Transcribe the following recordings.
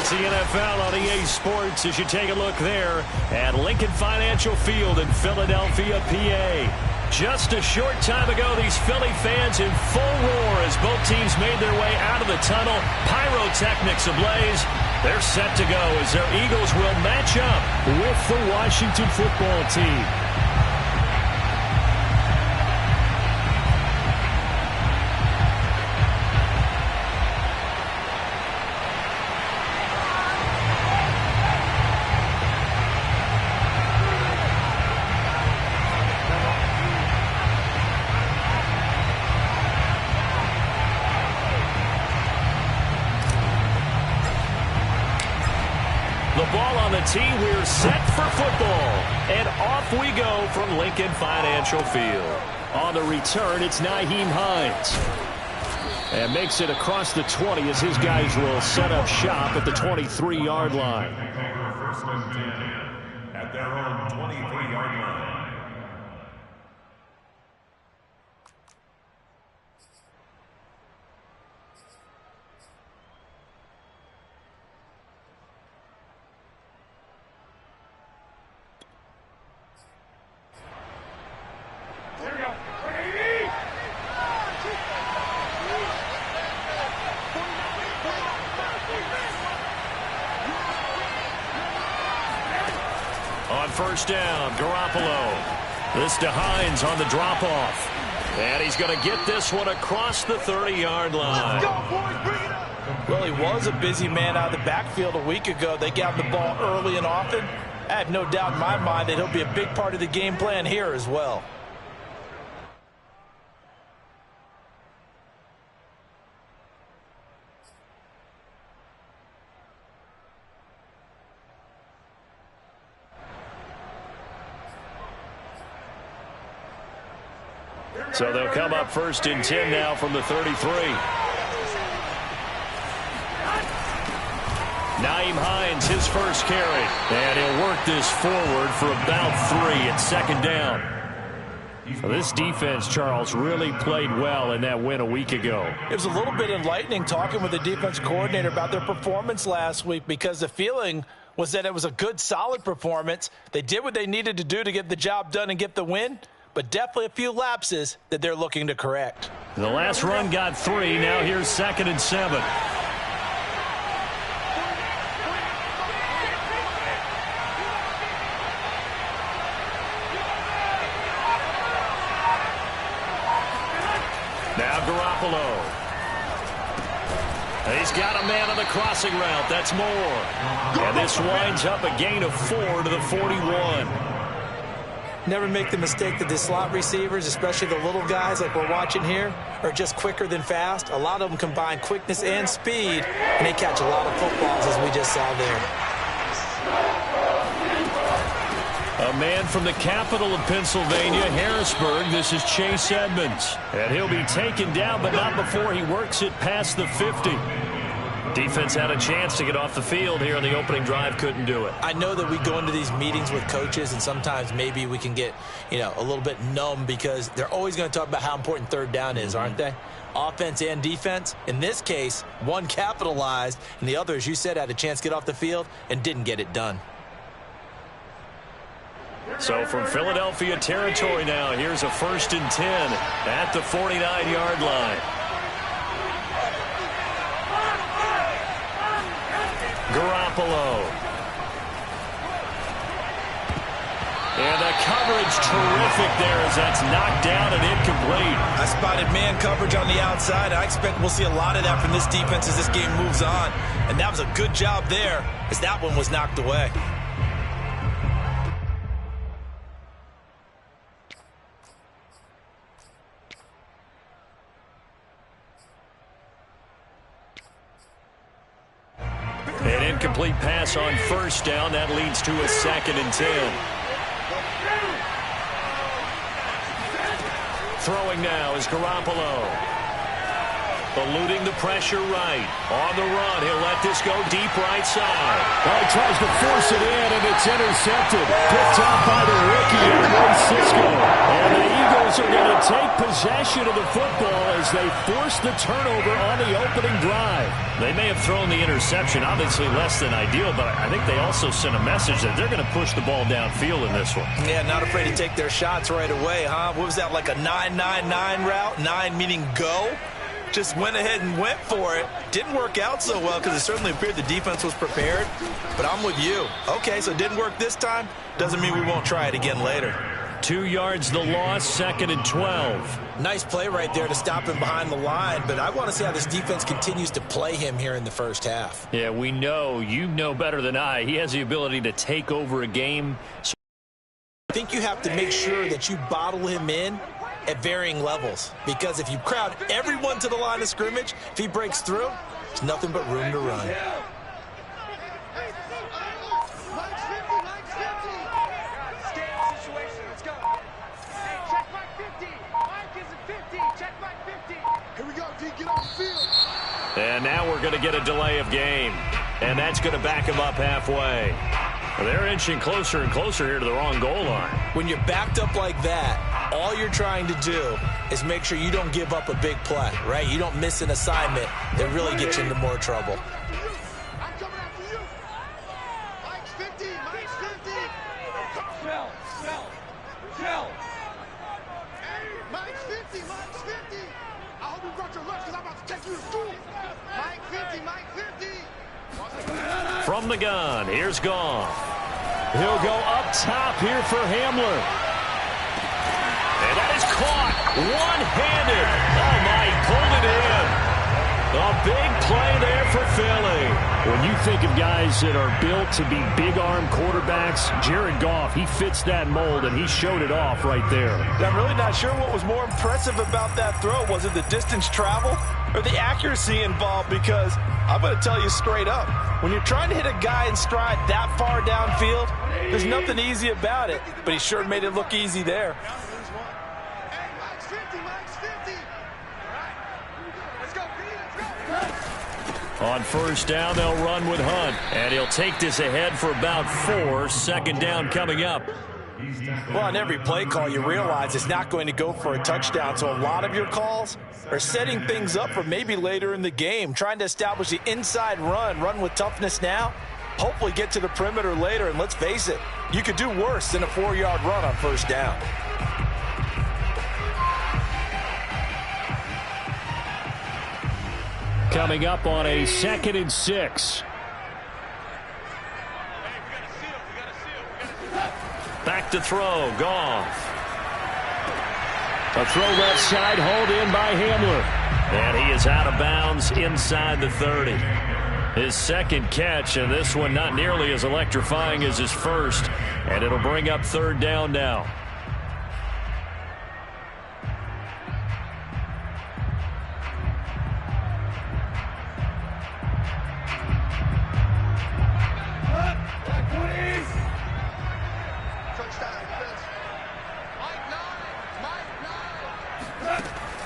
It's the NFL on EA Sports as you take a look there at Lincoln Financial Field in Philadelphia, PA. Just a short time ago, these Philly fans in full roar as both teams made their way out of the tunnel. Pyrotechnics ablaze. They're set to go as their Eagles will match up with the Washington football team. Team, we're set for football, and off we go from Lincoln Financial Field. On the return, it's Nyheim Hines, and makes it across the 20 as his guys will set up shop at the 23-yard line. First and 10 at their own 23-yard line. First down, Garoppolo. This to Hines on the drop-off. And he's going to get this one across the 30-yard line. Let's go, boys. Bring it up. Well, he was a busy man out of the backfield a week ago. They got the ball early and often. I have no doubt in my mind that he'll be a big part of the game plan here as well. So they'll come up first and 10 now from the 33. Nyheim Hines, his first carry. And he'll work this forward for about 3 at second down. Well, this defense, Charles, really played well in that win a week ago. It was a little bit enlightening talking with the defense coordinator about their performance last week because the feeling was that it was a good, solid performance. They did what they needed to do to get the job done and get the win. But definitely a few lapses that they're looking to correct. The last run got 3. Now here's 2nd and 7. Now Garoppolo. He's got a man on the crossing route. That's more. And this winds up a gain of 4 to the 41. Never make the mistake that the slot receivers, especially the little guys like we're watching here, are just quicker than fast. A lot of them combine quickness and speed, and they catch a lot of footballs, as we just saw there. A man from the capital of Pennsylvania, Harrisburg. This is Chase Edmonds. And he'll be taken down, but not before he works it past the 50. Defense had a chance to get off the field here on the opening drive, couldn't do it. I know that we go into these meetings with coaches, and sometimes maybe we can get, a little bit numb because they're always going to talk about how important third down is, aren't they? Offense and defense. In this case, one capitalized, and the other, as you said, had a chance to get off the field and didn't get it done. So from Philadelphia territory now, here's a 1st and 10 at the 49-yard line. Garoppolo. And the coverage terrific there as that's knocked down and incomplete. I spotted man coverage on the outside. I expect we'll see a lot of that from this defense as this game moves on. And that was a good job there as that one was knocked away. An incomplete pass on first down. That leads to a 2nd and 10. Throwing now is Garoppolo. Eluding the pressure right. On the run, he'll let this go deep right side. Well, he tries to force it in, and it's intercepted. Picked up by the rookie, Roy Cisco. And the Eagles are going to take possession of the football as they force the turnover on the opening drive. They may have thrown the interception, obviously less than ideal, but I think they also sent a message that they're going to push the ball downfield in this one. Yeah, not afraid to take their shots right away, huh? What was that, like a 9-9-9 route? 9 meaning go? Just went ahead and went for it. Didn't work out so well because it certainly appeared the defense was prepared. But I'm with you. Okay, so it didn't work this time. Doesn't mean we won't try it again later. 2 yards the loss, 2nd and 12. Nice play right there to stop him behind the line, but I want to see how this defense continues to play him here in the first half. Yeah, we know. You know better than I. He has the ability to take over a game. I think you have to make sure that you bottle him in at varying levels, because if you crowd everyone to the line of scrimmage, if he breaks through, there's nothing but room to run. And now we're going to get a delay of game, and that's going to back him up halfway. They're inching closer and closer here to the wrong goal line. When you're backed up like that, all you're trying to do is make sure you don't give up a big play, right? You don't miss an assignment that really gets you into more trouble. From the gun, here's Goff. He'll go up top here for Hamler. And that is caught one-handed. Oh, my, he pulled it in. A big play there for Philly. When you think of guys that are built to be big-arm quarterbacks, Jared Goff, he fits that mold, and he showed it off right there. I'm really not sure what was more impressive about that throw. Was it the distance travel or the accuracy involved? Because I'm going to tell you straight up, when you're trying to hit a guy in stride that far downfield, there's nothing easy about it. But he sure made it look easy there. On first down, they'll run with Hunt. And he'll take this ahead for about 4. 2nd down coming up. Well, on every play call, you realize it's not going to go for a touchdown. So a lot of your calls are setting things up for maybe later in the game, trying to establish the inside run with toughness now, hopefully get to the perimeter later. And let's face it, you could do worse than a 4-yard run on first down. Coming up on a 2nd and 6. Back to throw, Goff. A throw left side, hauled in by Hamler. And he is out of bounds inside the 30. His second catch, and this one not nearly as electrifying as his first. And it'll bring up 3rd down now.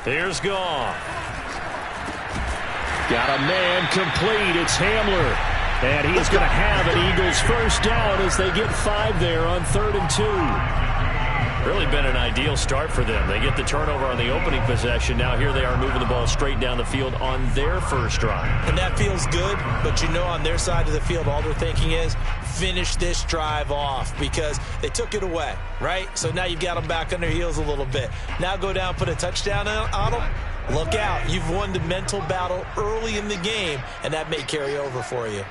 Here's Goff. Got a man complete. It's Hamler. And he's going to have an Eagles first down as they get 5 there on 3rd and 2. Really been an ideal start for them. They get the turnover on the opening possession. Now here they are moving the ball straight down the field on their first drive. And that feels good, but you know on their side of the field, all they're thinking is finish this drive off because they took it away, right? So now you've got them back on their heels a little bit. Now go down, put a touchdown on them. Look out. You've won the mental battle early in the game, and that may carry over for you.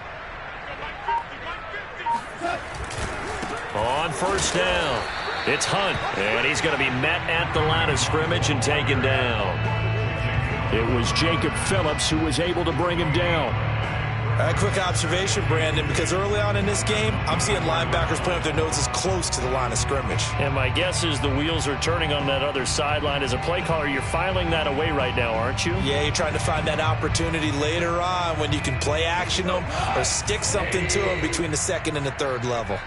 On first down, it's Hunt, and he's going to be met at the line of scrimmage and taken down. It was Jacob Phillips who was able to bring him down. A quick observation, Brandon, because early on in this game, I'm seeing linebackers playing with their noses close to the line of scrimmage. And my guess is the wheels are turning on that other sideline. As a play caller, you're filing that away right now, aren't you? Yeah, you're trying to find that opportunity later on when you can play action them or stick something to them between the 2nd and the 3rd level.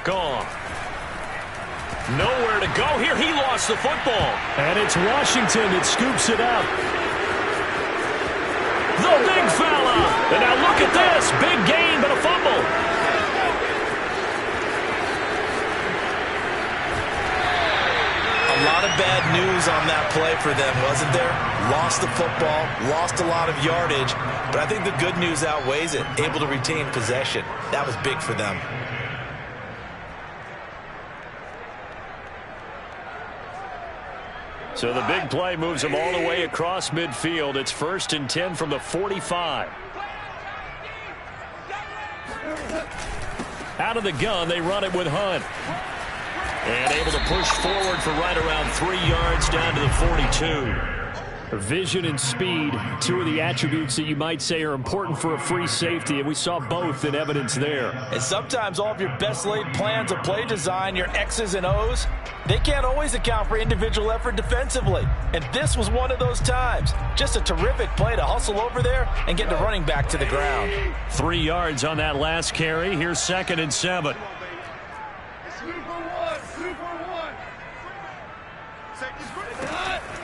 Gone. Nowhere to go here. He lost the football. And it's Washington that scoops it up. The big fella. And now look at this. Big gain, but a fumble. A lot of bad news on that play for them, wasn't there? Lost the football, lost a lot of yardage, but I think the good news outweighs it. Able to retain possession. That was big for them. So the big play moves them all the way across midfield. It's 1st and 10 from the 45. Out of the gun, they run it with Hunt. And able to push forward for right around 3 yards down to the 42. Vision and speed, two of the attributes that you might say are important for a free safety, and we saw both in evidence there. And sometimes all of your best laid plans of play design, your X's and O's, they can't always account for individual effort defensively. And this was one of those times. Just a terrific play to hustle over there and get the running back to the ground. 3 yards on that last carry. Here's 2nd and 7.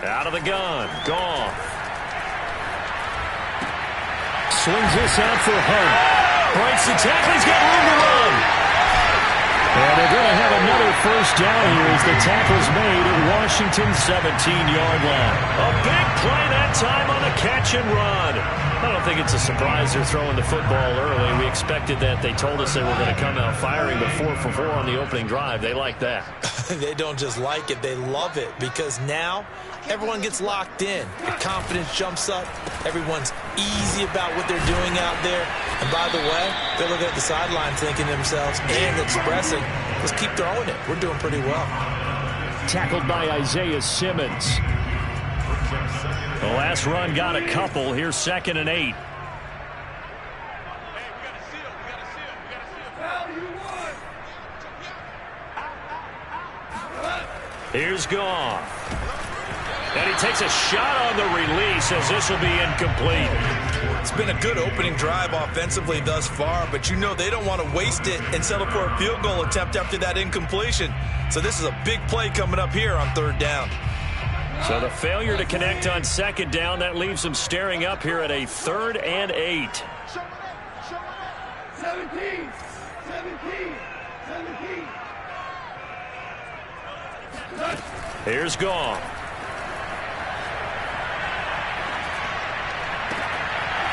Out of the gun. Gone. Swings this out for Hunt. Breaks the tackle. He's got room to run. And they're going to have another first down here as the tackle's made at Washington's 17-yard line. A big play that time on the catch and run. I don't think it's a surprise they're throwing the football early. We expected that. They told us they were going to come out firing, but 4 for 4 on the opening drive. They like that. They don't just like it, they love it, because now everyone gets locked in. Your confidence jumps up. Everyone's easy about what they're doing out there. And by the way, they're looking at the sideline thinking to themselves and expressing, let's keep throwing it. We're doing pretty well. Tackled by Isaiah Simmons. The last run got a couple. Here's 2nd and 8. Here's Goff. And he takes a shot on the release as this will be incomplete. It's been a good opening drive offensively thus far, but you know they don't want to waste it and settle for a field goal attempt after that incompletion. So this is a big play coming up here on 3rd down. So the failure to connect on 2nd down, that leaves them staring up here at a 3rd and 8. 17. Here's Goff.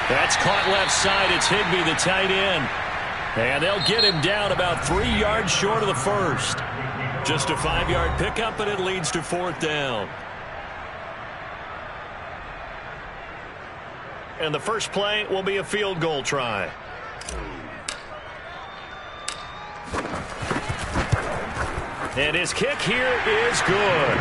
That's caught left side. It's Higbee, the tight end. And they'll get him down about 3 yards short of the first. Just a 5-yard pickup, and it leads to 4th down. And the first play will be a field goal try. And his kick here is good.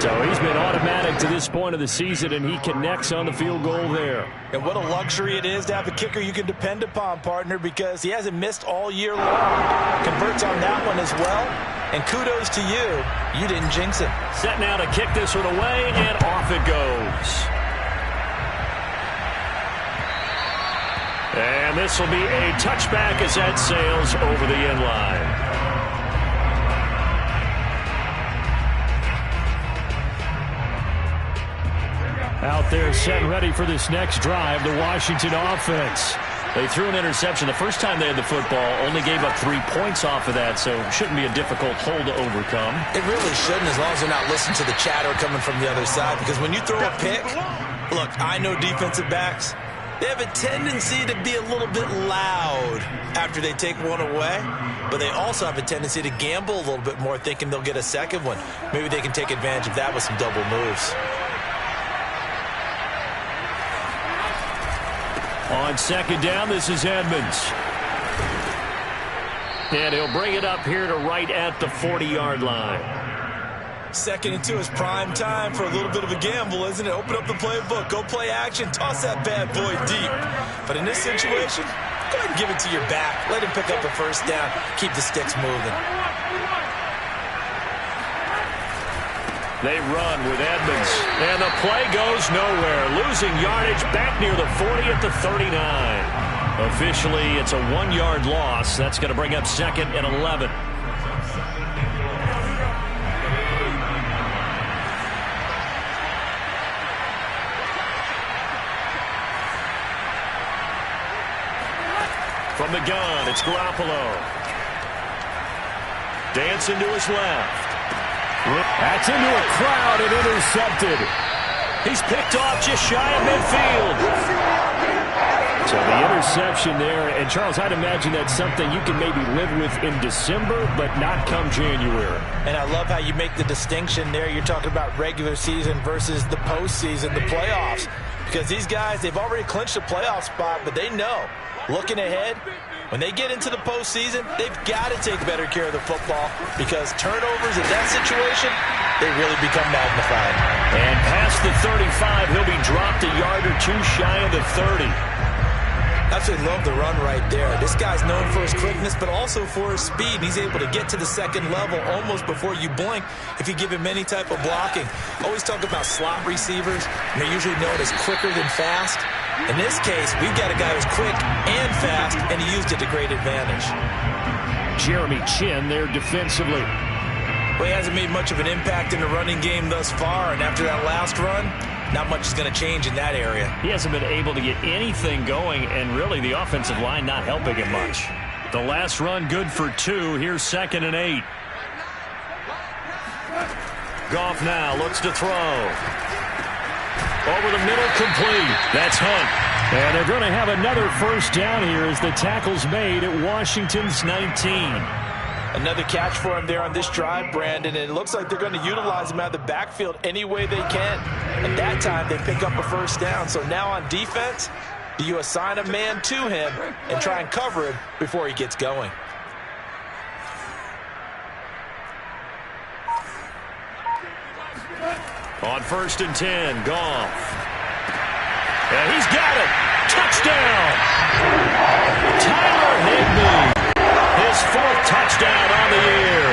So he's been automatic to this point of the season, and he connects on the field goal there. And what a luxury it is to have a kicker you can depend upon, partner, because he hasn't missed all year long. Converts on that one as well. And kudos to you. You didn't jinx him. Set now to kick this one away, and off it goes. And this will be a touchback as that sails over the end line. Out there set and ready for this next drive, the Washington offense. They threw an interception the first time they had the football, only gave up 3 points off of that, so shouldn't be a difficult hole to overcome. It really shouldn't, as long as they're not listening to the chatter coming from the other side, because when you throw a pick, look, I know defensive backs, they have a tendency to be a little bit loud after they take one away, but they also have a tendency to gamble a little bit more, thinking they'll get a second one. Maybe they can take advantage of that with some double moves. On 2nd down, this is Edmonds. And he'll bring it up here to right at the 40-yard line. 2nd and 2 is prime time for a little bit of a gamble, isn't it? Open up the playbook, go play action, toss that bad boy deep. But in this situation, go ahead and give it to your back. Let him pick up a first down. Keep the sticks moving. They run with Edmonds. And the play goes nowhere. Losing yardage back near the 40 at the 39. Officially, it's a 1-yard loss. That's going to bring up 2nd and 11. From the gun, it's Garoppolo. Dancing to his left. That's into a crowd and intercepted. He's picked off just shy of midfield. So the interception there, and Charles, I'd imagine that's something you can maybe live with in December, but not come January. And I love how you make the distinction there. You're talking about regular season versus the postseason, the playoffs. Because these guys, they've already clinched a playoff spot, but they know, looking ahead, when they get into the postseason, they've got to take better care of the football because turnovers in that situation, they really become magnified. And past the 35, he'll be dropped a yard or two shy of the 30. Absolutely love the run right there. This guy's known for his quickness, but also for his speed. He's able to get to the second level almost before you blink if you give him any type of blocking. Always talk about slot receivers, and they're usually known as quicker than fast. In this case, we've got a guy who's quick and fast, and he used it to great advantage. Jeremy Chin there defensively. Well, he hasn't made much of an impact in the running game thus far, and after that last run, not much is going to change in that area. He hasn't been able to get anything going, and really the offensive line not helping him much. The last run good for 2. Here's 2nd and 8. Goff now looks to throw. Over the middle, complete. That's Hunt. And they're going to have another first down here as the tackle's made at Washington's 19. Another catch for him there on this drive, Brandon, and it looks like they're going to utilize him out of the backfield any way they can. And that time, they pick up a first down. So now on defense, do you assign a man to him and try and cover him before he gets going? On 1st and 10, Goff. And he's got it. Touchdown. Tyler Higbee. His 4th touchdown on the year.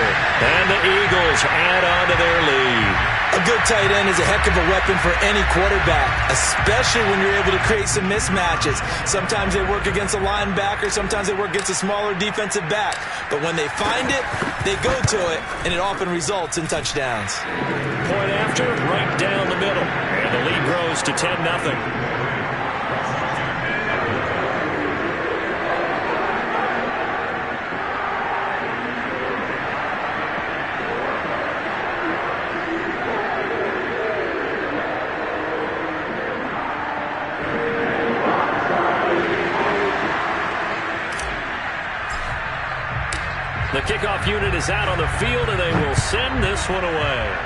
And the Eagles add on to their lead. A good tight end is a heck of a weapon for any quarterback, especially when you're able to create some mismatches. Sometimes they work against a linebacker, sometimes they work against a smaller defensive back. But when they find it, they go to it, and it often results in touchdowns. Point after, right down the middle. And the lead grows to 10-0. The kickoff unit is out on the field, and they will send this one away.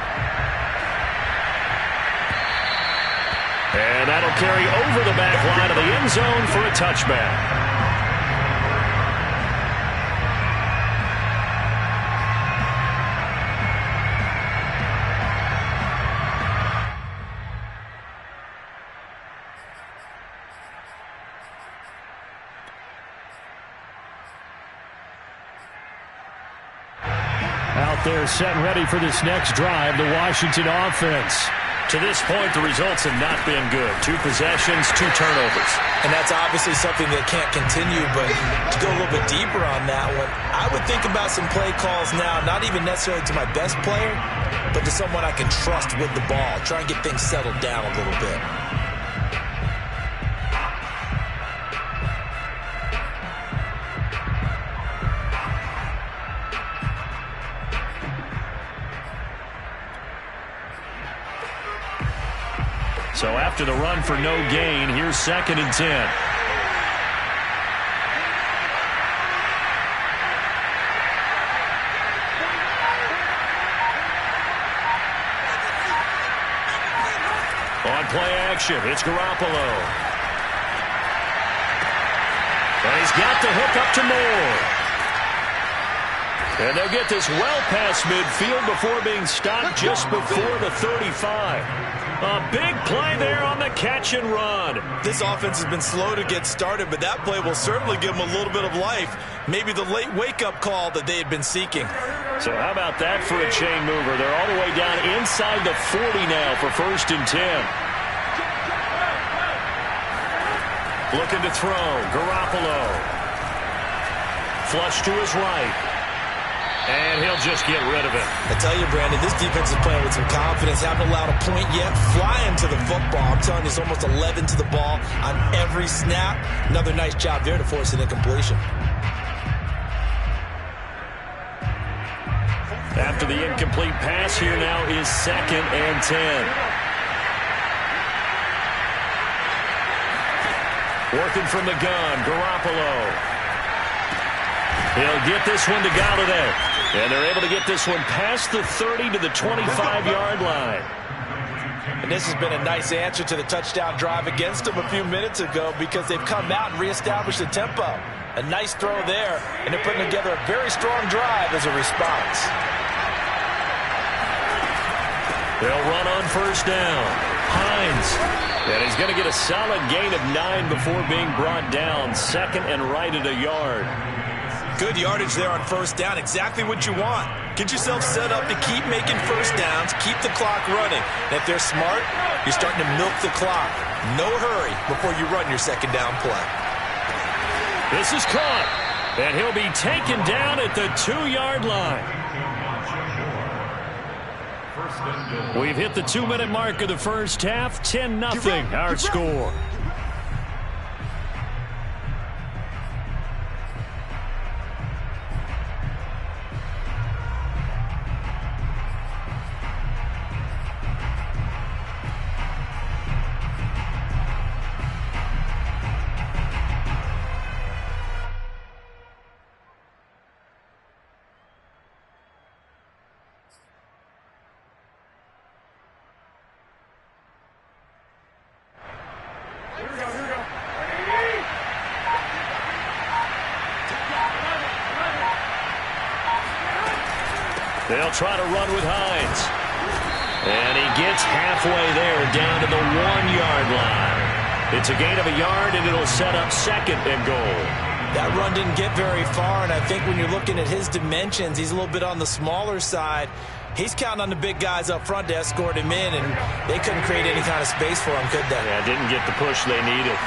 And that'll carry over the back line of the end zone for a touchback. Out there set and ready for this next drive, the Washington offense. To this point, the results have not been good. 2 possessions, 2 turnovers. And that's obviously something that can't continue, but to go a little bit deeper on that one, I would think about some play calls now, not even necessarily to my best player, but to someone I can trust with the ball. Try and get things settled down a little bit. So after the run for no gain, here's 2nd and 10. On play action, it's Garoppolo. And he's got the hook up to Moore. And they'll get this well past midfield before being stopped just before the 35. A big play there on the catch and run. This offense has been slow to get started, but that play will certainly give them a little bit of life. Maybe the late wake-up call that they had been seeking. So how about that for a chain mover? They're all the way down inside the 40 now for 1st and 10. Looking to throw. Garoppolo. Flush to his right. And he'll just get rid of it. I tell you, Brandon, this defense is playing with some confidence. Haven't allowed a point yet. Flying to the football. I'm telling you, it's almost 11 to the ball on every snap. Another nice job there to force an incompletion. After the incomplete pass, here now is 2nd and 10. Working from the gun, Garoppolo. He'll get this one to Galladay. And they're able to get this one past the 30 to the 25-yard line. And this has been a nice answer to the touchdown drive against them a few minutes ago because they've come out and reestablished the tempo. A nice throw there, and they're putting together a very strong drive as a response. They'll run on first down. Hines. And he's going to get a solid gain of 9 before being brought down. 2nd and right at a yard. Good yardage there on first down. Exactly what you want. Get yourself set up to keep making first downs, keep the clock running. And if they're smart, you're starting to milk the clock. No hurry before you run your second down play. This is caught. And he'll be taken down at the 2-yard line. We've hit the 2-minute mark of the first half. 10-0 our score. They'll try to run with Hines. And he gets halfway there, down to the 1-yard line. It's a gain of a yard, and it'll set up 2nd and goal. That run didn't get very far, and I think when you're looking at his dimensions, he's a little bit on the smaller side. He's counting on the big guys up front to escort him in, and they couldn't create any kind of space for him, could they? Yeah, didn't get the push they needed.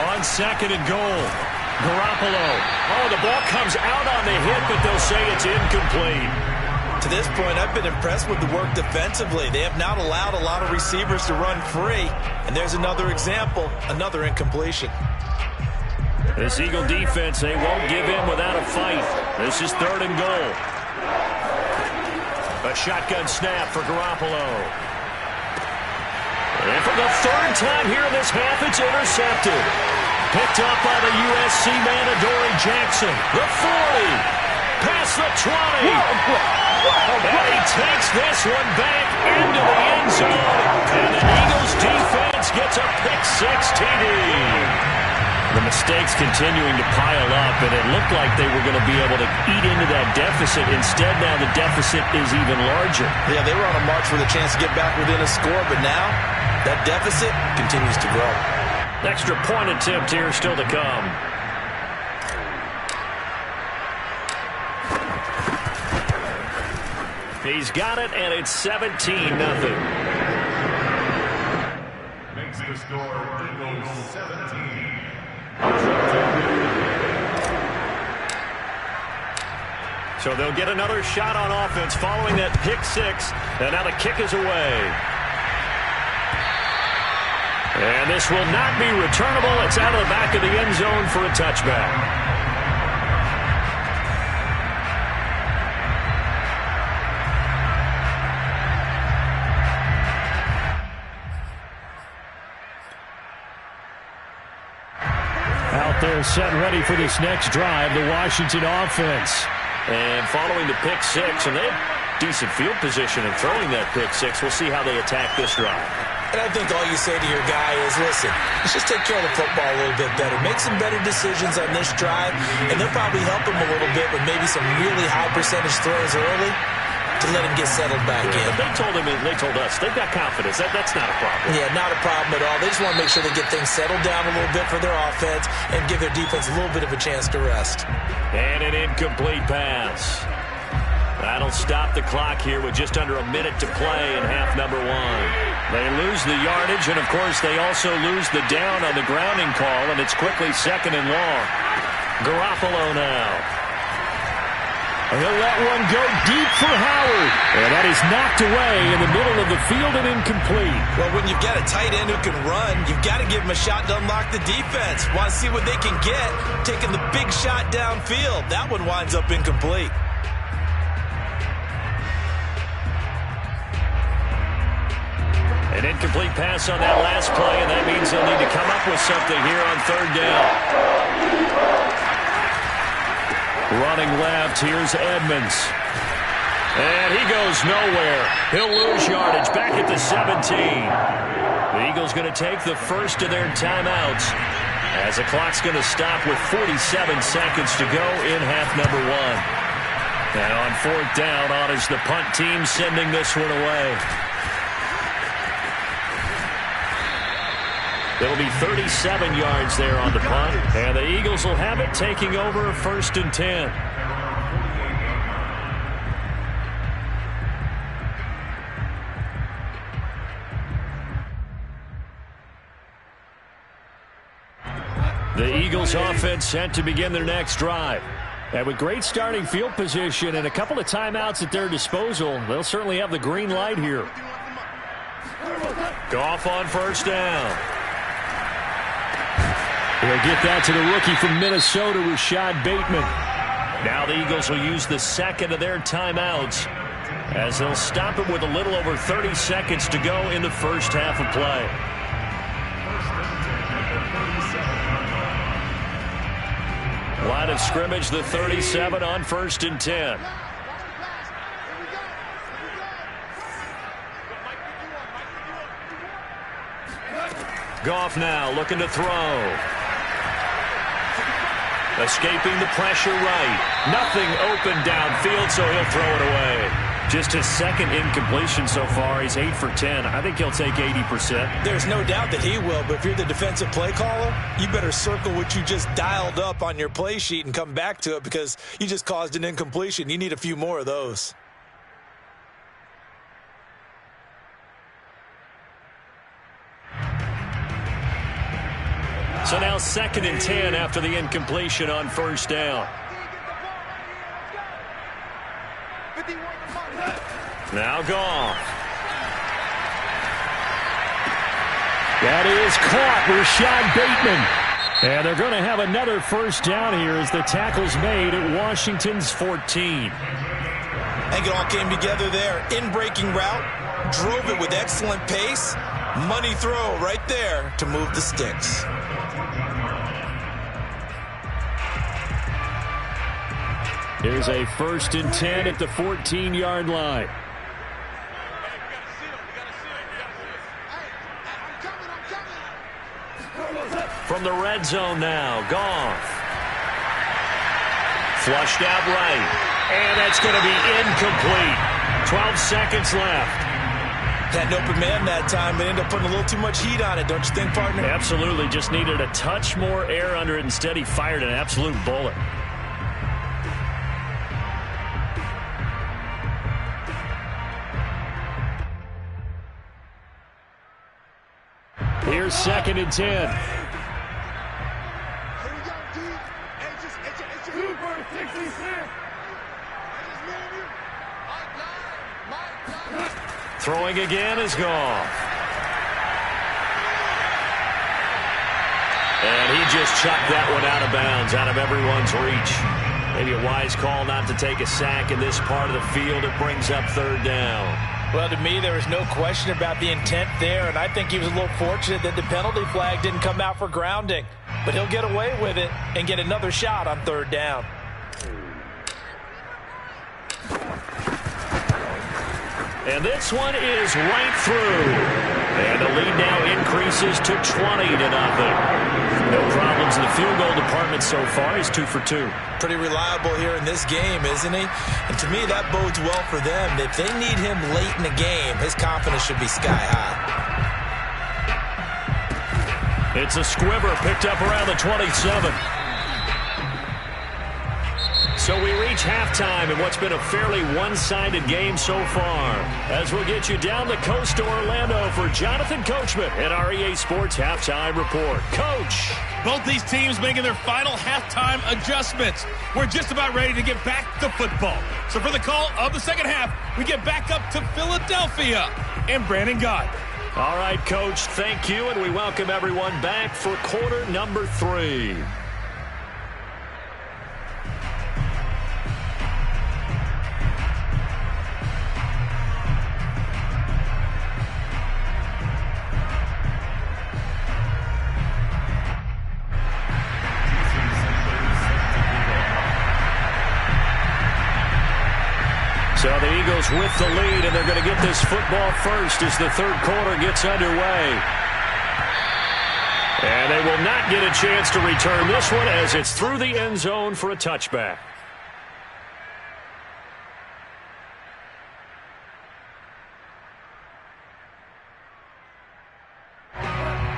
On 2nd and goal, Garoppolo. Oh, the ball comes out on the hit, but they'll say it's incomplete. To this point, I've been impressed with the work defensively. They have not allowed a lot of receivers to run free. And there's another example, another incompletion. This Eagle defense, they won't give in without a fight. This is 3rd and goal. A shotgun snap for Garoppolo. And for the 3rd time here in this half, it's intercepted. Picked up by the USC man, Adoree Jackson. The 40. Past the 20. And he takes this one back into the end zone. And the Eagles defense gets a pick-6 TD. The mistakes continuing to pile up, and it looked like they were going to be able to eat into that deficit. Instead, now the deficit is even larger. Yeah, they were on a march with a chance to get back within a score, but now that deficit continues to grow. Extra point attempt here still to come. He's got it, and it's 17-0. Makes the score Eagles 17. So they'll get another shot on offense following that pick-6, and now the kick is away. And this will not be returnable. It's out of the back of the end zone for a touchback. They're set ready for this next drive, the Washington offense. And following the pick-6, and they have decent field position in throwing that pick-6. We'll see how they attack this drive. And I think all you say to your guy is, listen, let's just take care of the football a little bit better. Make some better decisions on this drive, and they'll probably help him a little bit with maybe some really high percentage throws early to let him get settled back in. But they told him, and they told us, they've got confidence. That's not a problem. Yeah, not a problem at all. They just want to make sure they get things settled down a little bit for their offense and give their defense a little bit of a chance to rest. And an incomplete pass. That'll stop the clock here with just under a minute to play in half number 1. They lose the yardage, and, of course, they also lose the down on the grounding call, and it's quickly 2nd and long. Garoppolo now. He'll let one go deep for Howard. And that is knocked away in the middle of the field and incomplete. Well, when you've got a tight end who can run, you've got to give him a shot to unlock the defense. Want to see what they can get, taking the big shot downfield. That one winds up incomplete. An incomplete pass on that last play, and that means they'll need to come up with something here on 3rd down. Running left, here's Edmonds. And he goes nowhere. He'll lose yardage back at the 17. The Eagles going to take the first of their timeouts as the clock's going to stop with 47 seconds to go in half number 1. And on 4th down, on is the punt team sending this one away. It'll be 37 yards there on the punt, and the Eagles will have it, taking over 1st and 10. The Eagles offense set to begin their next drive. And with great starting field position and a couple of timeouts at their disposal, they'll certainly have the green light here. Goff on 1st down. He'll get that to the rookie from Minnesota, Rashad Bateman. Now the Eagles will use the 2nd of their timeouts as they'll stop it with a little over 30 seconds to go in the first half of play. Line of scrimmage, the 37 on 1st and 10. Goff now looking to throw. Escaping the pressure right. Nothing open downfield, so he'll throw it away. Just his 2nd incompletion so far. He's 8 for 10. I think he'll take 80%. There's no doubt that he will, but if you're the defensive play caller, you better circle what you just dialed up on your play sheet and come back to it because you just caused an incompletion. You need a few more of those. So now 2nd and 10 after the incompletion on 1st down. Now Goff. That is caught, Rashad Bateman. And they're going to have another 1st down here as the tackle's made at Washington's 14. I think it all came together there. In-breaking route, drove it with excellent pace. Money throw right there to move the sticks. Here's a 1st and 10 at the 14-yard line. From the red zone now, Goff. Flushed out right. And that's going to be incomplete. 12 seconds left. Had an open man that time, but ended up putting a little too much heat on it, don't you think, partner? Absolutely. Just needed a touch more air under it. Instead, he fired an absolute bullet. Here's 2nd and 10. Throwing again is Goff. And he just chucked that one out of bounds, out of everyone's reach. Maybe a wise call not to take a sack in this part of the field. It brings up 3rd down. Well, to me, there was no question about the intent there, and I think he was a little fortunate that the penalty flag didn't come out for grounding. But he'll get away with it and get another shot on 3rd down. And this one is right through. And the lead now increases to 20-0. No problems in the field goal department so far. He's 2 for 2. Pretty reliable here in this game, isn't he? And to me, that bodes well for them. If they need him late in the game, his confidence should be sky high. It's a squibber picked up around the 27. So we reach halftime in what's been a fairly one-sided game so far. As we'll get you down the coast to Orlando for Jonathan Coachman at our EA Sports Halftime Report. Coach. Both these teams making their final halftime adjustments. We're just about ready to get back to football. So for the call of the second half, we get back up to Philadelphia and Brandon Gott. All right, Coach, thank you, and we welcome everyone back for quarter number 3. So the Eagles with the lead, and they're going to get this football first as the third quarter gets underway. And they will not get a chance to return this one as it's through the end zone for a touchback.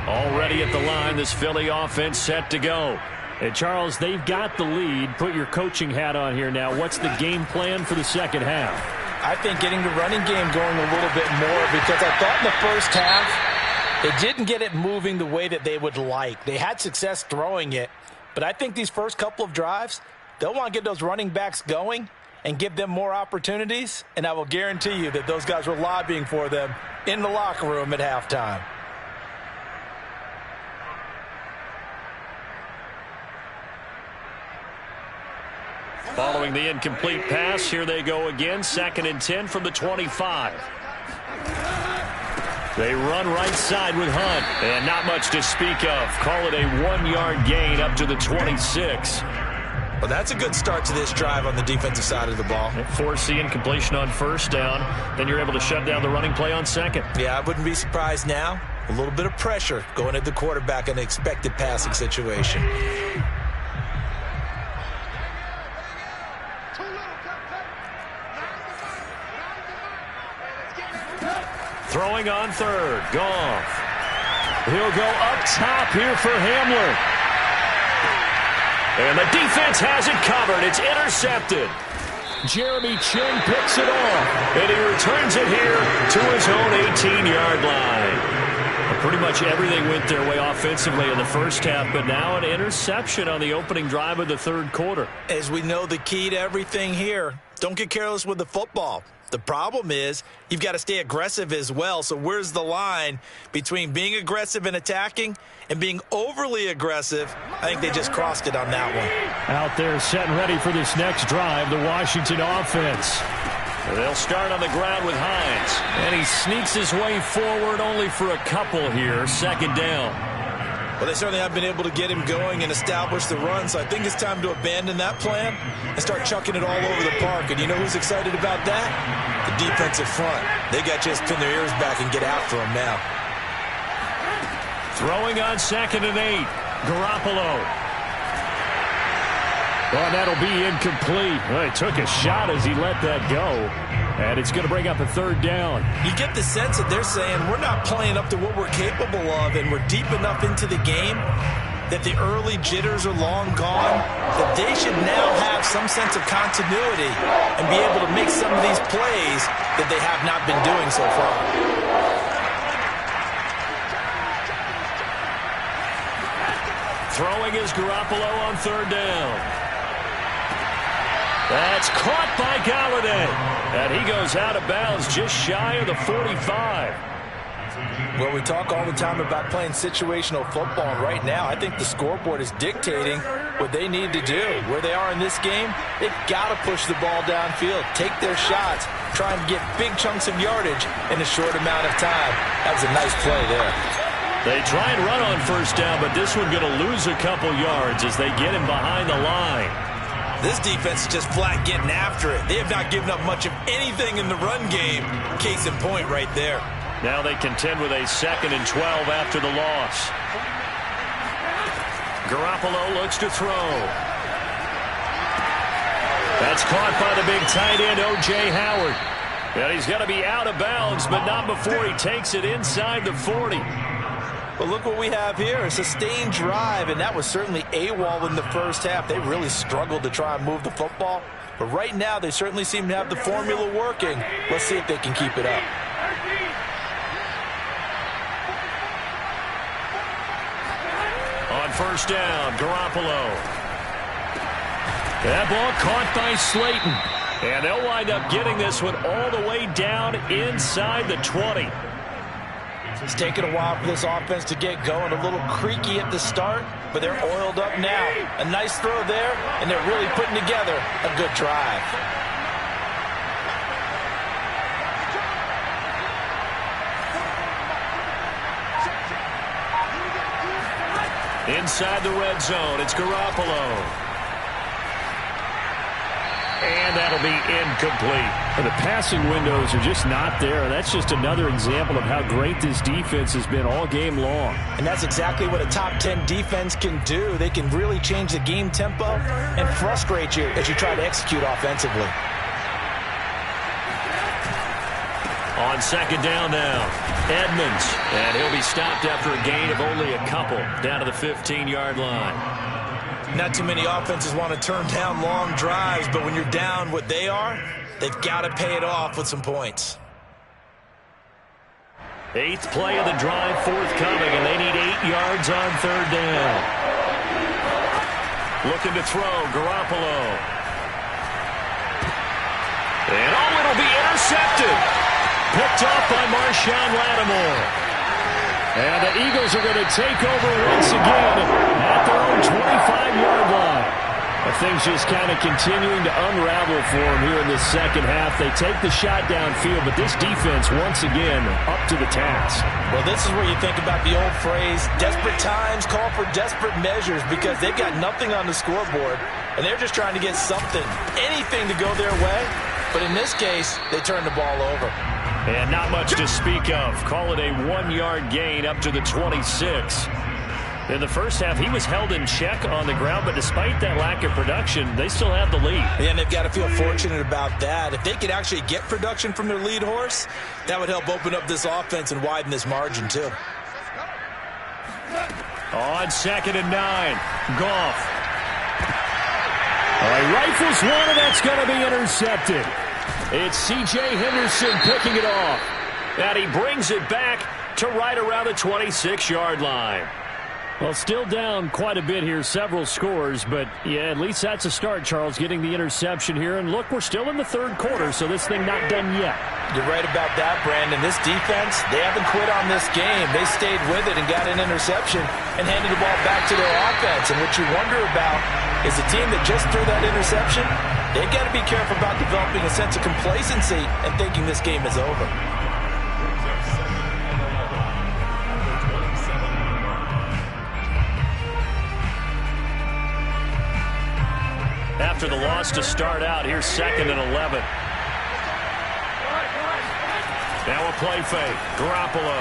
Already at the line, this Philly offense set to go. Hey, Charles, they've got the lead. Put your coaching hat on here now. What's the game plan for the second half? I think getting the running game going a little bit more, because I thought in the first half they didn't get it moving the way that they would like. They had success throwing it, but I think these first couple of drives, they'll want to get those running backs going and give them more opportunities, and I will guarantee you that those guys were lobbying for them in the locker room at halftime. Following the incomplete pass, here they go again. 2nd and 10 from the 25. They run right side with Hunt, and not much to speak of. Call it a 1-yard gain up to the 26. Well, that's a good start to this drive on the defensive side of the ball. Force the incompletion on first down. Then you're able to shut down the running play on second. Yeah, I wouldn't be surprised now. A little bit of pressure going at the quarterback in an expected passing situation. Throwing on third. Goff. He'll go up top here for Hamler. And the defense has it covered. It's intercepted. Jeremy Chin picks it off. And he returns it here to his own 18-yard line. Pretty much everything went their way offensively in the first half, but now an interception on the opening drive of the third quarter. As we know, the key to everything here, don't get careless with the football. The problem is you've got to stay aggressive as well. So where's the line between being aggressive and attacking and being overly aggressive? I think they just crossed it on that one. Out there set and ready for this next drive, the Washington offense. They'll start on the ground with Hines. And he sneaks his way forward only for a couple here. 2nd down. Well, they certainly have been able to get him going and establish the run, so I think it's time to abandon that plan and start chucking it all over the park. And you know who's excited about that? The defensive front. They got to just pin their ears back and get after him now. Throwing on 2nd and 8. Garoppolo. Well, that'll be incomplete. Well, he took a shot as he let that go. And it's going to bring up a 3rd down. You get the sense that they're saying we're not playing up to what we're capable of, and we're deep enough into the game that the early jitters are long gone, that they should now have some sense of continuity and be able to make some of these plays that they have not been doing so far. Throwing is Garoppolo on 3rd down. That's caught by Galladay. And he goes out of bounds just shy of the 45. Well, we talk all the time about playing situational football. And right now, I think the scoreboard is dictating what they need to do. Where they are in this game, they've got to push the ball downfield, take their shots, try and get big chunks of yardage in a short amount of time. That was a nice play there. They try and run on first down, but this one going to lose a couple yards as they get him behind the line. This defense is just flat getting after it. They have not given up much of anything in the run game. Case in point right there. Now they contend with a 2nd and 12 after the loss. Garoppolo looks to throw. That's caught by the big tight end, O.J. Howard. And he's going to be out of bounds, but not before he takes it inside the 40. But look what we have here, a sustained drive, and that was certainly AWOL in the first half. They really struggled to try and move the football. But right now, they certainly seem to have the formula working. Let's see if they can keep it up. On first down, Garoppolo. That ball caught by Slayton. And they'll wind up getting this one all the way down inside the 20. It's taken a while for this offense to get going. A little creaky at the start, but they're oiled up now. A nice throw there, and they're really putting together a good drive. Inside the red zone, it's Garoppolo. And that'll be incomplete. The passing windows are just not there. That's just another example of how great this defense has been all game long. And that's exactly what a top 10 defense can do. They can really change the game tempo and frustrate you as you try to execute offensively. On second down now, Edmonds. And he'll be stopped after a gain of only a couple down to the 15-yard line. Not too many offenses want to turn down long drives, but when you're down what they are, they've got to pay it off with some points. 8th play of the drive forthcoming, and they need 8 yards on third down. Looking to throw, Garoppolo. And it'll be intercepted. Picked off by Marshawn Lattimore. And the Eagles are going to take over once again at their own 25-yard line. Things just kind of continuing to unravel for them here in the second half. They take the shot downfield, but this defense, once again, up to the task. Well, this is where you think about the old phrase, desperate times call for desperate measures, because they've got nothing on the scoreboard, and they're just trying to get something, anything to go their way. But in this case, they turn the ball over. And not much to speak of. Call it a 1-yard gain up to the 26. In the first half, he was held in check on the ground, but despite that lack of production, they still have the lead. And they've got to feel fortunate about that. If they could actually get production from their lead horse, that would help open up this offense and widen this margin too. On second and 9, Goff. He rifles one, and that's going to be intercepted. It's C.J. Henderson picking it off. And he brings it back to right around the 26-yard line. Well, still down quite a bit here, several scores, but yeah, at least that's a start, Charles, getting the interception here. And look, we're still in the third quarter, so this thing not done yet. You're right about that, Brandon. This defense, they haven't quit on this game. They stayed with it and got an interception and handed the ball back to their offense. And what you wonder about is the team that just threw that interception, they've got to be careful about developing a sense of complacency and thinking this game is over. After the loss to start out, here's second and 11. Now a play fake. Garoppolo.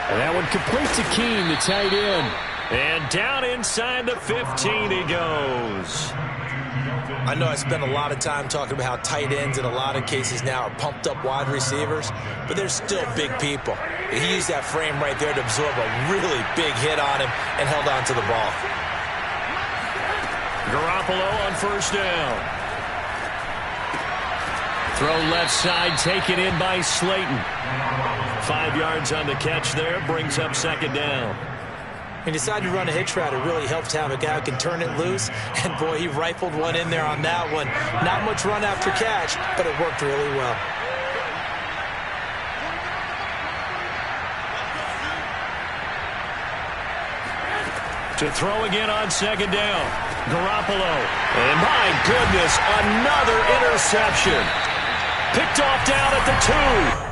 And that one complete to Keene, the tight end. And down inside the 15 he goes. I know I spent a lot of time talking about how tight ends in a lot of cases now are pumped up wide receivers, but they're still big people. And he used that frame right there to absorb a really big hit on him and held on to the ball. Garoppolo on first down. Throw left side, taken in by Slayton. 5 yards on the catch there, brings up second down. He decided to run a hitch route. It really helps to have a guy who can turn it loose. And, boy, he rifled one in there on that one. Not much run after catch, but it worked really well. To throw again on second down. Garoppolo. And, my goodness, another interception. Picked off down at the 2.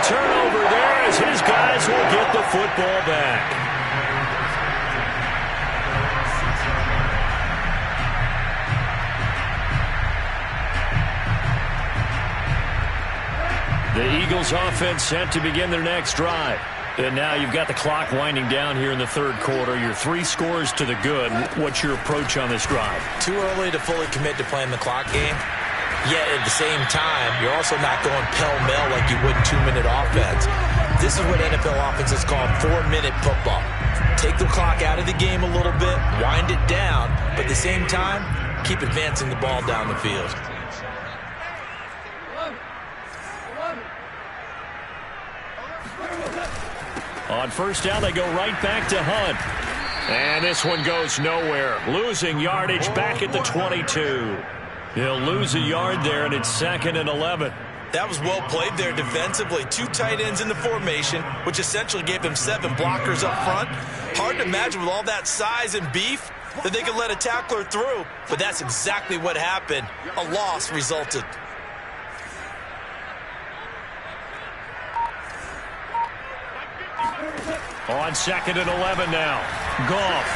Turnover there as his guys will get the football back. The Eagles offense set to begin their next drive. And now you've got the clock winding down here in the third quarter. Your 3 scores to the good. What's your approach on this drive? Too early to fully commit to playing the clock game. Yet at the same time, you're also not going pell-mell like you would in 2-minute offense. This is what NFL offenses call 4-minute football. Take the clock out of the game a little bit, wind it down, but at the same time, keep advancing the ball down the field. On first down, they go right back to Hunt. And this one goes nowhere. Losing yardage back at the 22. He'll lose a yard there, and it's 2nd and 11. That was well played there defensively. 2 tight ends in the formation, which essentially gave them 7 blockers up front. Hard to imagine with all that size and beef that they could let a tackler through. But that's exactly what happened. A loss resulted. On 2nd and 11 now. Goff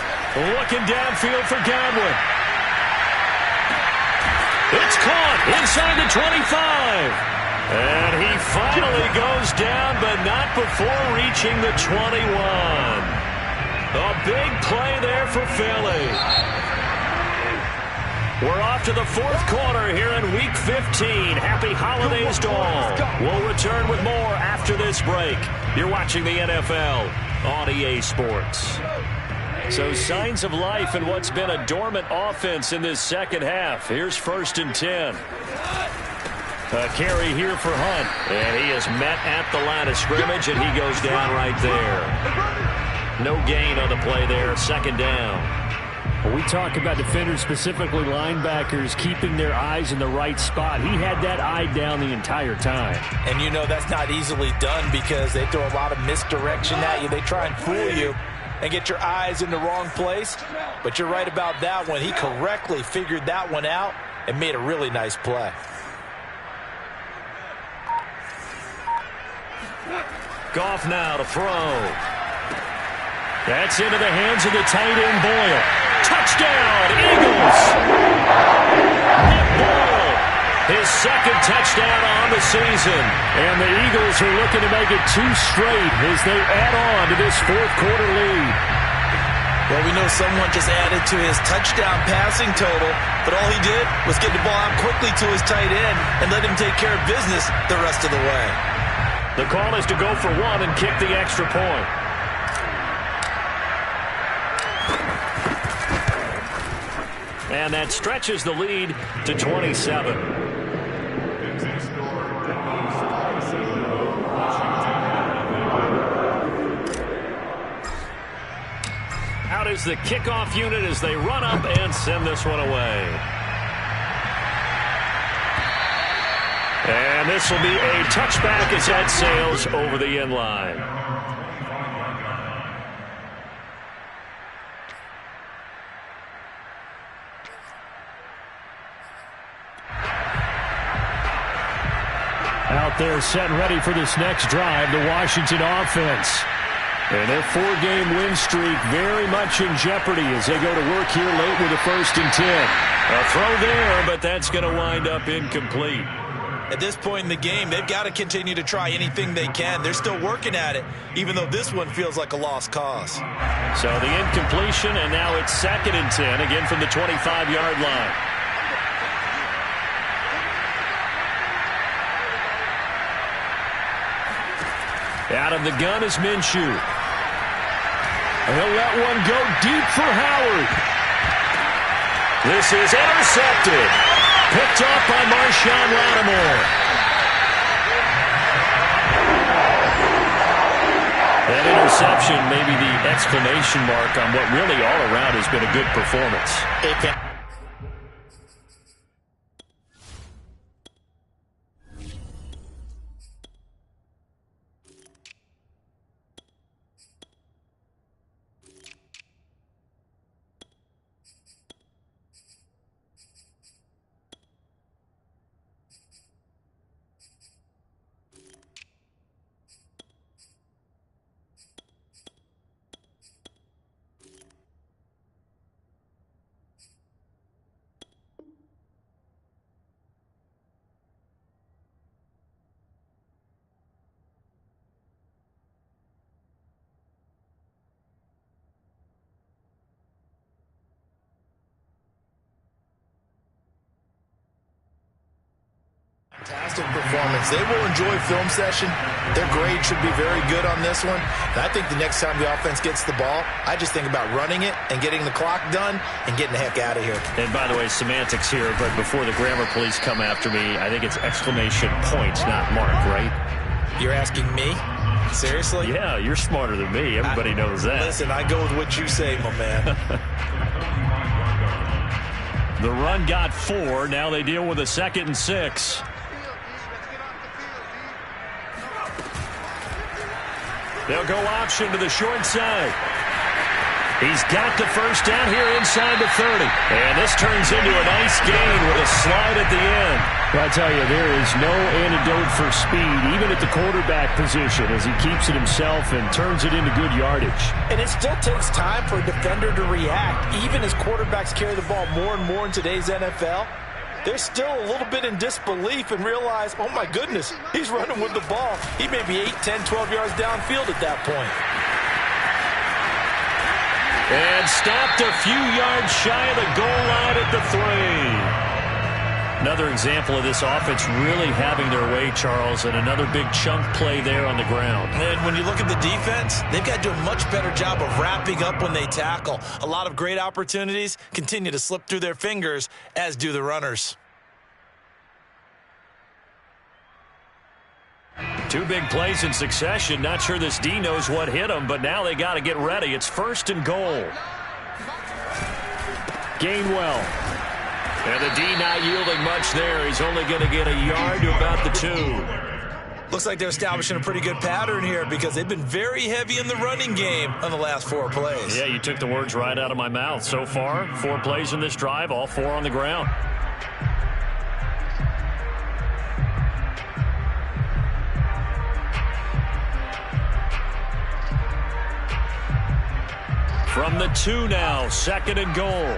looking downfield for Godwin. It's caught inside the 25. And he finally goes down, but not before reaching the 21. A big play there for Philly. We're off to the 4th quarter here in Week 15. Happy holidays to all. We'll return with more after this break. You're watching the NFL on EA Sports. So signs of life in what's been a dormant offense in this second half. Here's 1st and 10. A carry here for Hunt. And he is met at the line of scrimmage, and he goes down right there. No gain on the play there. 2nd down. When we talk about defenders, specifically linebackers, keeping their eyes in the right spot. He had that eye down the entire time. And you know that's not easily done because they throw a lot of misdirection at you. They try and fool you and get your eyes in the wrong place. But you're right about that one. He correctly figured that one out and made a really nice play. Goff now to throw. That's into the hands of the tight end Boyle. Touchdown, Eagles! Nick Boyle, his 2nd touchdown on the season. And the Eagles are looking to make it 2 straight as they add on to this 4th quarter lead. Well, we know someone just added to his touchdown passing total, but all he did was get the ball out quickly to his tight end and let him take care of business the rest of the way. The call is to go for 1 and kick the extra point. And that stretches the lead to 27. Out is the kickoff unit as they run up and send this one away. And this will be a touchback as that sails over the end line. Out there set and ready for this next drive, the Washington offense. And their 4-game win streak very much in jeopardy as they go to work here late with a 1st and 10. A throw there, but that's going to wind up incomplete. At this point in the game, they've got to continue to try anything they can. They're still working at it, even though this one feels like a lost cause. So the incompletion, and now it's 2nd and 10, again from the 25-yard line. Out of the gun is Minshew. He'll let one go deep for Howard. This is intercepted. Picked up by Marshawn Lattimore. That interception may be the exclamation mark on what really all around has been a good performance. fantastic performance. They will enjoy film session. Their grade should be very good on this one. And I think the next time the offense gets the ball, I just think about running it and getting the clock done and getting the heck out of here. And by the way, semantics here, but before the grammar police come after me, I think it's exclamation point, not mark, right? You're asking me? Seriously? Yeah, you're smarter than me. Everybody knows that. Listen, I go with what you say, my man. The run got 4. Now they deal with a 2nd and 6. They'll go option to the short side. He's got the first down here inside the 30. And this turns into a nice gain with a slide at the end. Well, I tell you, there is no antidote for speed, even at the quarterback position, as he keeps it himself and turns it into good yardage. And it still takes time for a defender to react. Even as quarterbacks carry the ball more and more in today's NFL, they're still a little bit in disbelief and realize, oh my goodness, he's running with the ball. He may be 8, 10, 12 yards downfield at that point. And stopped a few yards shy of the goal line at the 3. Another example of this offense really having their way, Charles, and another big chunk play there on the ground. And when you look at the defense, they've got to do a much better job of wrapping up when they tackle. A lot of great opportunities continue to slip through their fingers, as do the runners. 2 big plays in succession. Not sure this D knows what hit him, but now they got to get ready. It's 1st and goal. Gainwell. And the D not yielding much there. He's only going to get a yard to about the 2. Looks like they're establishing a pretty good pattern here because they've been very heavy in the running game on the last 4 plays. Yeah, you took the words right out of my mouth. So far, 4 plays in this drive, all 4 on the ground. From the 2 now, 2nd and goal.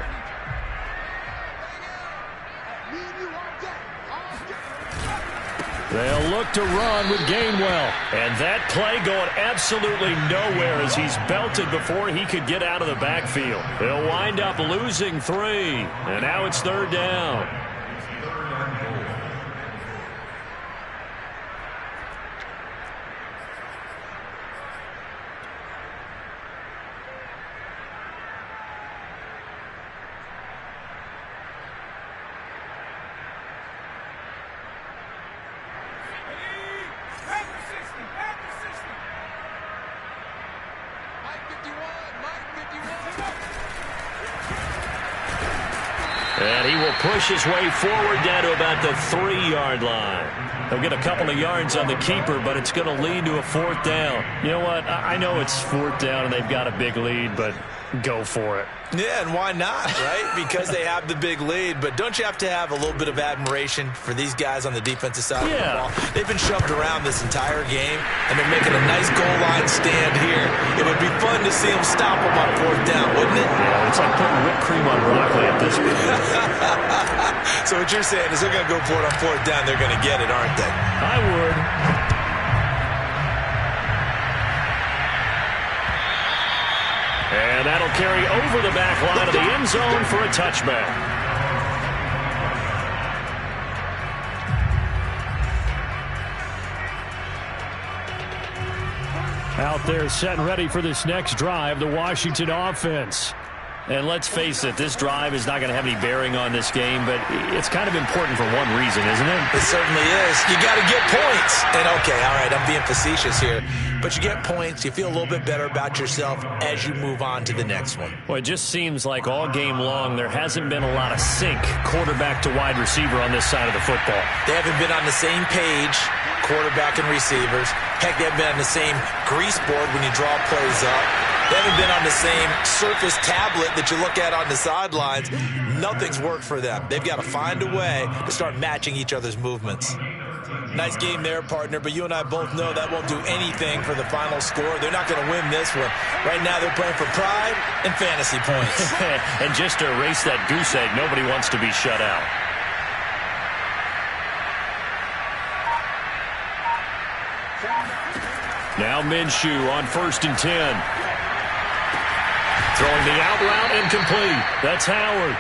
They'll look to run with Gainwell. And that play going absolutely nowhere as he's belted before he could get out of the backfield. They'll wind up losing 3. And now it's 3rd down. And he will push his way forward down to about the 3-yard line. He'll get a couple of yards on the keeper, but it's going to lead to a 4th down. You know what? I know it's 4th down and they've got a big lead, but go for it. Yeah, and why not, right? Because they have the big lead. But don't you have to have a little bit of admiration for these guys on the defensive side of the ball? They've been shoved around this entire game, and they're making a nice goal line stand here. It would be fun to see them stop them on 4th down, wouldn't it? Yeah, it's like putting whipped cream on broccoli at this point. So what you're saying is they're going to go for it on 4th down. They're going to get it, aren't they? I would. And that'll carry over the back line of the end zone for a touchback. Out there set and ready for this next drive, the Washington offense. And let's face it, this drive is not going to have any bearing on this game, but it's kind of important for one reason, isn't it? It certainly is. You got to get points. And okay, all right, I'm being facetious here. But you get points, you feel a little bit better about yourself as you move on to the next one. Well, it just seems like all game long there hasn't been a lot of sync quarterback to wide receiver on this side of the football. They haven't been on the same page, quarterback and receivers. Heck, they haven't been on the same grease board when you draw plays up. They haven't been on the same surface tablet that you look at on the sidelines. Nothing's worked for them. They've got to find a way to start matching each other's movements. Nice game there, partner, but you and I both know that won't do anything for the final score. They're not going to win this one. Right now they're playing for pride and fantasy points. And just to erase that goose egg, nobody wants to be shut out. Now Minshew on 1st and 10. Throwing the out route incomplete. That's Howard.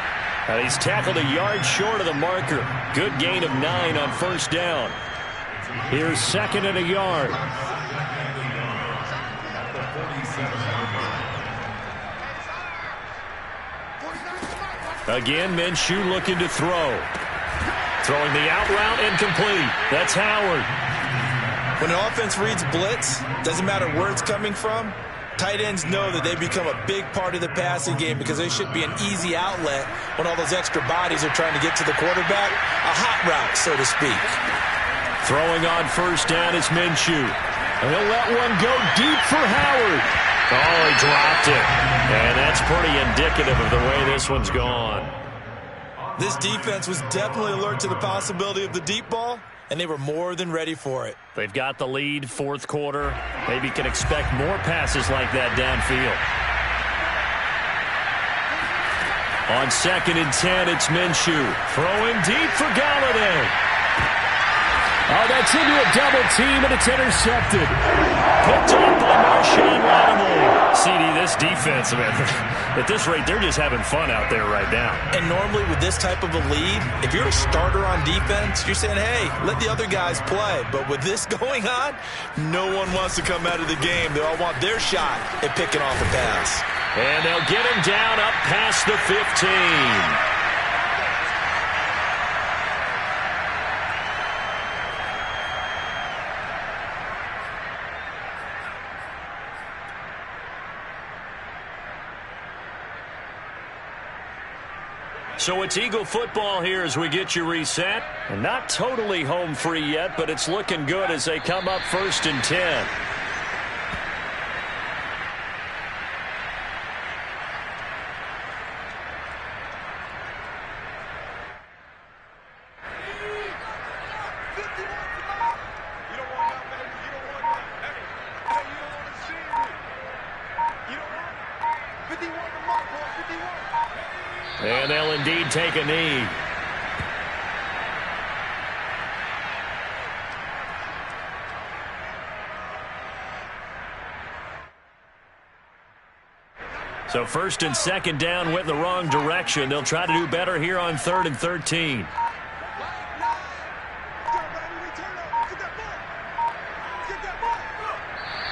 And he's tackled a yard short of the marker. Good gain of 9 on first down. Here's 2nd and a yard. Again, Minshew looking to throw. Throwing the out route incomplete. That's Howard. When an offense reads blitz, doesn't matter where it's coming from, tight ends know that they become a big part of the passing game because they should be an easy outlet when all those extra bodies are trying to get to the quarterback. A hot route, so to speak. Throwing on first down is Minshew. He'll let one go deep for Howard. Oh, he dropped it. And that's pretty indicative of the way this one's gone. This defense was definitely alert to the possibility of the deep ball, and they were more than ready for it. They've got the lead, fourth quarter. Maybe can expect more passes like that downfield. On 2nd and 10, it's Minshew. Throwing deep for Galladay. Oh, that's into a double team, and it's intercepted. Picked up by Marshawn Lattimore. CD, this defense, man, at this rate, they're just having fun out there right now. And normally with this type of a lead, if you're a starter on defense, you're saying, hey, let the other guys play. But with this going on, no one wants to come out of the game. They all want their shot at picking off a pass. And they'll get him down up past the 15. So it's Eagle football here as we get you reset. And not totally home free yet, but it's looking good as they come up 1st and 10. And they'll indeed take a knee. So 1st and 2nd down went in the wrong direction. They'll try to do better here on 3rd and 13.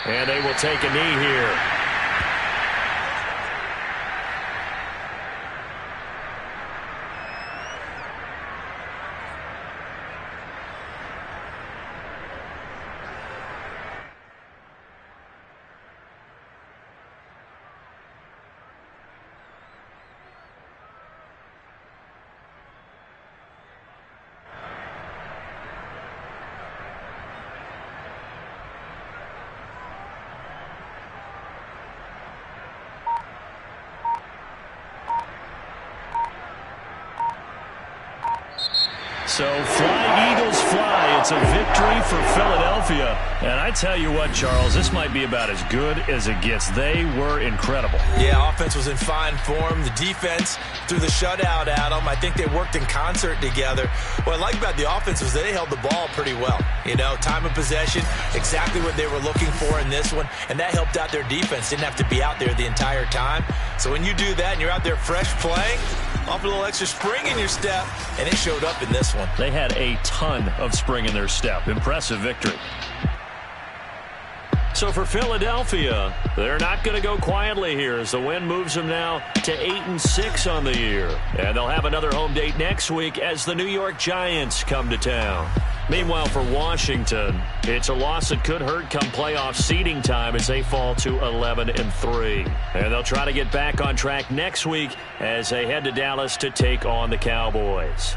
And they will take a knee here. So fly, Eagles, fly. It's a victory for Philadelphia. And I tell you what, Charles, this might be about as good as it gets. They were incredible. Yeah, offense was in fine form. The defense threw the shutout at them. I think they worked in concert together. What I like about the offense was they held the ball pretty well. You know, time of possession, exactly what they were looking for in this one. And that helped out their defense. Didn't have to be out there the entire time. So when you do that and you're out there fresh playing, off a little extra spring in your step, and it showed up in this one. They had a ton of spring in their step. Impressive victory. So for Philadelphia, they're not going to go quietly here as the win moves them now to 8-6 on the year. And they'll have another home date next week as the New York Giants come to town. Meanwhile, for Washington, it's a loss that could hurt come playoff seeding time as they fall to 11-3. And they'll try to get back on track next week as they head to Dallas to take on the Cowboys.